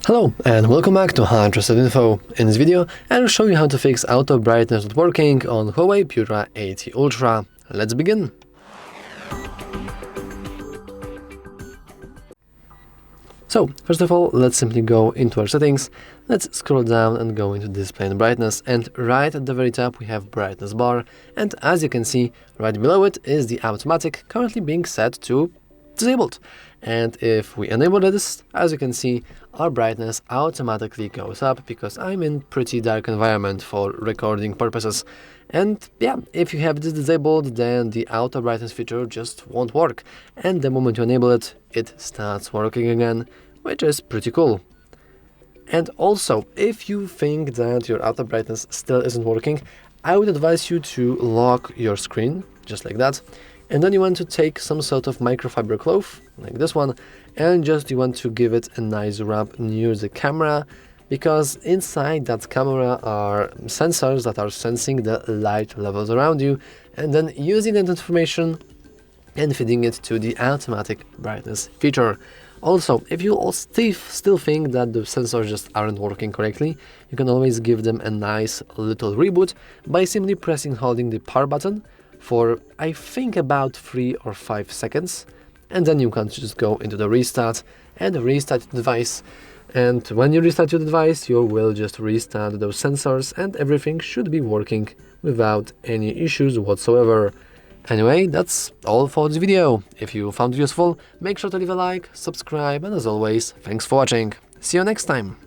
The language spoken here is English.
Hello and welcome back to HardReset.Info. In this video, I'll show you how to fix auto brightness not working on HUAWEI Pura 80 Ultra. Let's begin. So, first of all, let's simply go into our settings. Let's scroll down and go into display and brightness, and right at the very top we have brightness bar, and as you can see, right below it is the automatic currently being set to disabled. And if we enable this, as you can see, our brightness automatically goes up because I'm in pretty dark environment for recording purposes. And yeah, if you have this disabled, then the auto brightness feature just won't work. And the moment you enable it, it starts working again, which is pretty cool. And also, if you think that your auto brightness still isn't working, I would advise you to lock your screen, just like that. And then you want to take some sort of microfiber cloth, like this one, and you want to give it a nice rub near the camera, because inside that camera are sensors that are sensing the light levels around you, and then using that information and feeding it to the automatic brightness feature. Also, if you still think that the sensors just aren't working correctly, you can always give them a nice little reboot by simply pressing and holding the power button for I think about 3 or 5 seconds, and then you can just go into the restart and restart the device. And when you restart your device, you will just restart those sensors and everything should be working without any issues whatsoever. Anyway, that's all for this video. If you found it useful, make sure to leave a like, subscribe, and as always, thanks for watching. See you next time.